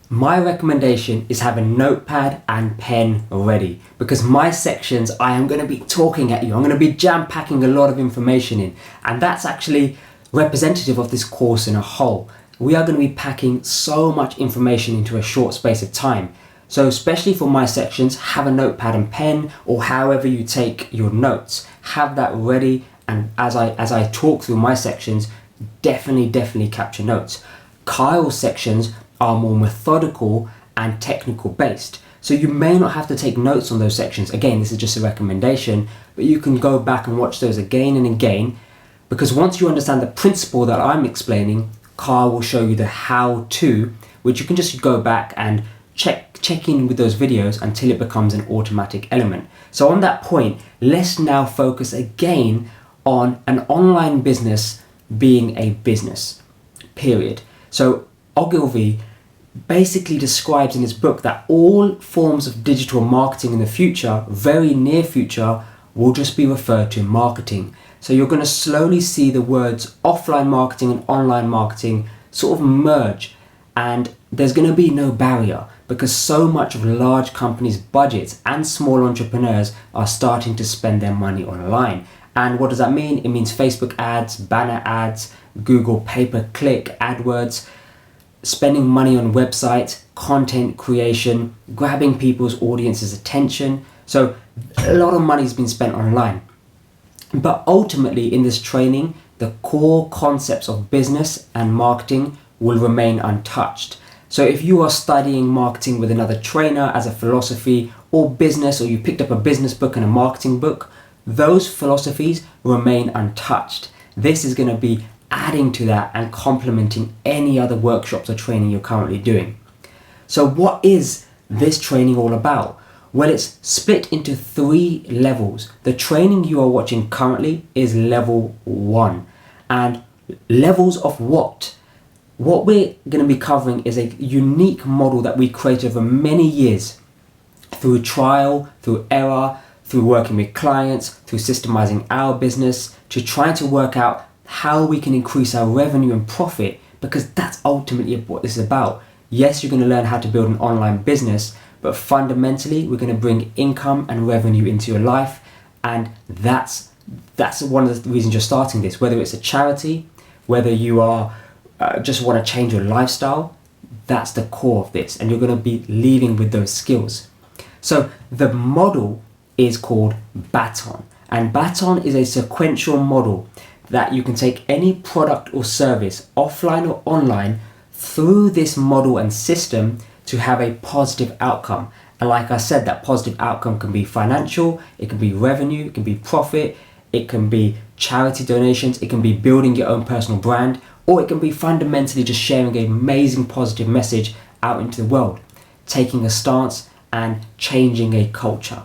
My recommendation is have a notepad and pen ready, because my sections, I am going to be talking at you. I'm going to be jam-packing a lot of information in, and that's actually representative of this course in a whole. We are going to be packing so much information into a short space of time. So especially for my sections, have a notepad and pen, or however you take your notes, have that ready. And as I talk through my sections, definitely capture notes. Kyle's sections are more methodical and technical based. So you may not have to take notes on those sections. Again, this is just a recommendation, but you can go back and watch those again and again, because once you understand the principle that I'm explaining, Kyle will show you the how to, which you can just go back and check in with those videos until it becomes an automatic element. So on that point, let's now focus again on an online business being a business, period. So Ogilvy basically describes in his book that all forms of digital marketing in the future, very near future, will just be referred to marketing. So you're going to slowly see the words offline marketing and online marketing sort of merge, and there's going to be no barrier, because so much of large companies' budgets and small entrepreneurs are starting to spend their money online. And what does that mean? It means Facebook ads, banner ads, Google pay-per-click, AdWords, spending money on websites, content creation, grabbing people's audience's attention. So a lot of money has been spent online. But ultimately in this training, the core concepts of business and marketing will remain untouched. So if you are studying marketing with another trainer as a philosophy, or business, or you picked up a business book and a marketing book, those philosophies remain untouched. This is going to be adding to that and complementing any other workshops or training you're currently doing. So what is this training all about? Well, it's split into 3 levels. The training you are watching currently is level 1. And levels of what? What we're going to be covering is a unique model that we created over many years through trial, through error, through working with clients, through systemizing our business, to trying to work out how we can increase our revenue and profit, because that's ultimately what this is about. Yes, you're going to learn how to build an online business, but fundamentally we're going to bring income and revenue into your life, and that's one of the reasons you're starting this. Whether it's a charity, whether you are just want to change your lifestyle, that's the core of this, and you're going to be leading with those skills. So the model is called BATON, and BATON is a sequential model that you can take any product or service, offline or online, through this model and system to have a positive outcome. And like I said, that positive outcome can be financial, it can be revenue, it can be profit, it can be charity donations, it can be building your own personal brand, or it can be fundamentally just sharing an amazing positive message out into the world, taking a stance and changing a culture.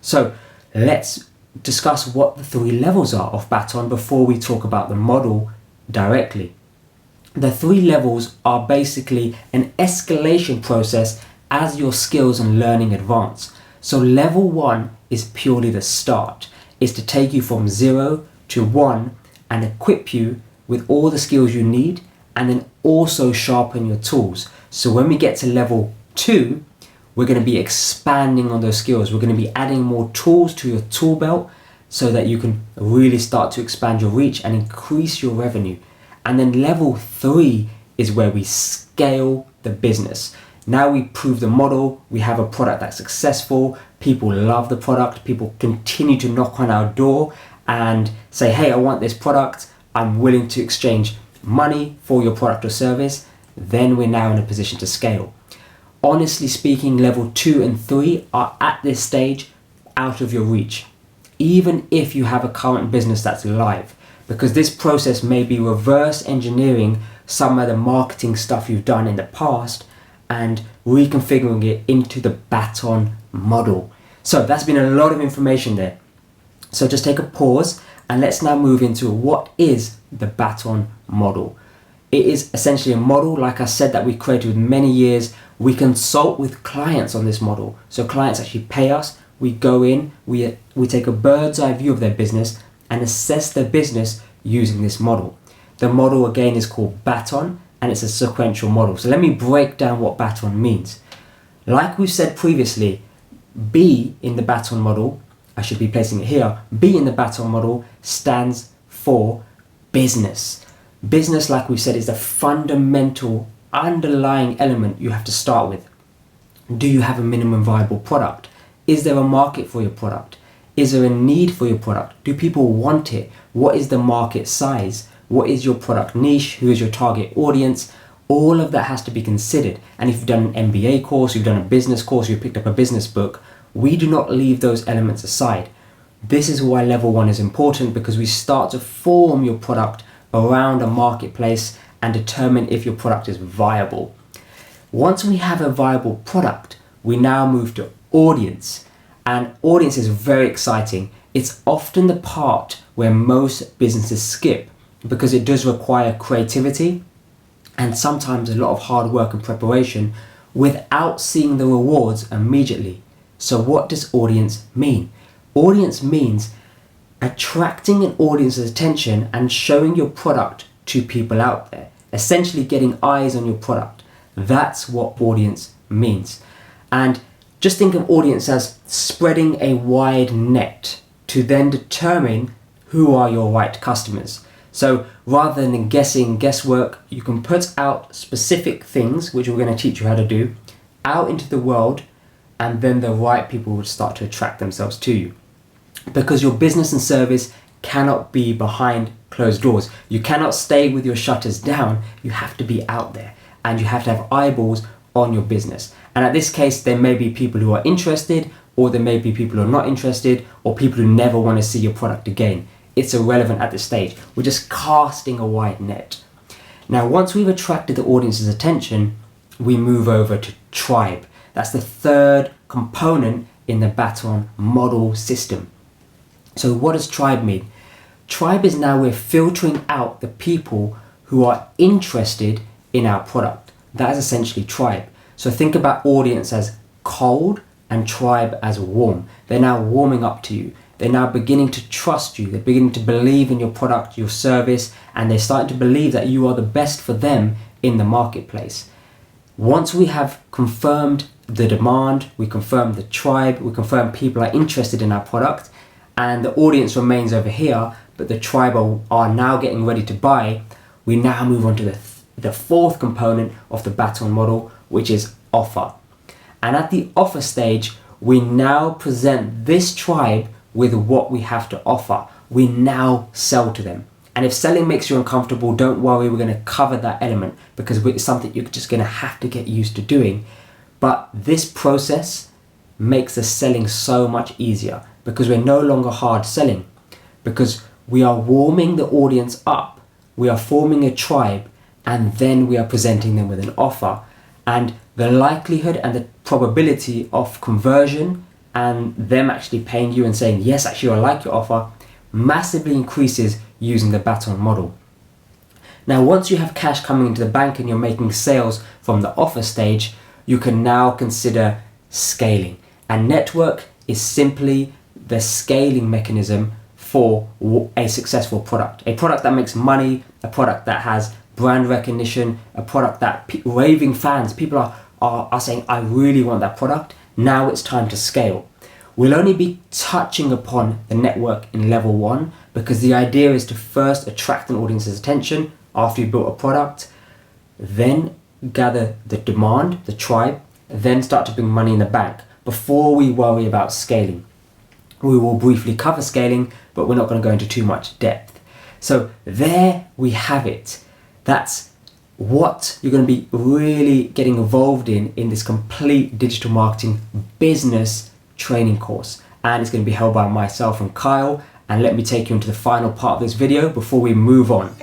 So let's discuss what the 3 levels are of BATON before we talk about the model directly. The 3 levels are basically an escalation process as your skills and learning advance. So level 1 is purely the start. It's to take you from 0 to 1 and equip you with all the skills you need, and then also sharpen your tools. So when we get to level 2, we're going to be expanding on those skills. We're going to be adding more tools to your tool belt so that you can really start to expand your reach and increase your revenue. And then level 3 is where we scale the business. Now we prove the model, we have a product that's successful, people love the product, people continue to knock on our door and say, hey, I want this product, I'm willing to exchange money for your product or service. Then we're now in a position to scale. Honestly speaking, level 2 and 3 are at this stage out of your reach, even if you have a current business that's live, because this process may be reverse engineering some of the marketing stuff you've done in the past and reconfiguring it into the BATON model. So that's been a lot of information there. So just take a pause and let's now move into what is the BATON model. It is essentially a model, like I said, that we created with many years. We consult with clients on this model. So clients actually pay us. We go in, we take a bird's eye view of their business and assess their business using this model. The model again is called BATON, and it's a sequential model. So let me break down what BATON means. Like we've said previously, B in the BATON model, I should be placing it here, B in the BATON model stands for business. Business, like we said, is the fundamental underlying element you have to start with. Do you have a minimum viable product? Is there a market for your product? Is there a need for your product? Do people want it? What is the market size? What is your product niche? Who is your target audience? All of that has to be considered. And if you've done an MBA course, you've done a business course, you've picked up a business book, we do not leave those elements aside. This is why level 1 is important, because we start to form your product around a marketplace and determine if your product is viable. Once we have a viable product, we now move to audience. And audience is very exciting. It's often the part where most businesses skip because it does require creativity and sometimes a lot of hard work and preparation without seeing the rewards immediately. So what does audience mean? Audience means attracting an audience's attention and showing your product to people out there, essentially getting eyes on your product. That's what audience means. And just think of audience as spreading a wide net to then determine who are your right customers. So rather than guesswork, you can put out specific things, which we're going to teach you how to do, out into the world, and then the right people would start to attract themselves to you. Because your business and service cannot be behind closed doors. You cannot stay with your shutters down. You have to be out there, and you have to have eyeballs on your business. And at this case, there may be people who are interested, or there may be people who are not interested, or people who never want to see your product again. It's irrelevant at this stage. We're just casting a wide net. Now, once we've attracted the audience's attention, we move over to tribe. That's the third component in the BATON model system. So what does tribe mean? Tribe is now we're filtering out the people who are interested in our product. That is essentially tribe. So think about audience as cold and tribe as warm. They're now warming up to you. They're now beginning to trust you. They're beginning to believe in your product, your service, and they're starting to believe that you are the best for them in the marketplace. Once we have confirmed the demand, we confirm the tribe, we confirm people are interested in our product, and the audience remains over here, but the tribe are now getting ready to buy, we now move on to the fourth component of the BATON model, which is offer. And at the offer stage, we now present this tribe with what we have to offer. We now sell to them. And if selling makes you uncomfortable, don't worry, we're going to cover that element because it's something you're just going to have to get used to doing. But this process makes the selling so much easier because we're no longer hard selling, because we are warming the audience up, we are forming a tribe, and then we are presenting them with an offer. And the likelihood and the probability of conversion and them actually paying you and saying, yes, actually I like your offer, massively increases using the BATON model. Now, once you have cash coming into the bank and you're making sales from the offer stage, you can now consider scaling. And network is simply the scaling mechanism for a successful product. A product that makes money, a product that has brand recognition, a product that raving fans, people are saying, I really want that product. Now it's time to scale. We'll only be touching upon the network in level 1 because the idea is to first attract an audience's attention after you built a product, then gather the demand, the tribe, then start to bring money in the bank before we worry about scaling. We will briefly cover scaling, but we're not going to go into too much depth. So there we have it. That's what you're going to be really getting involved in this complete digital marketing business training course. And it's going to be held by myself and Kyle. And let me take you into the final part of this video before we move on.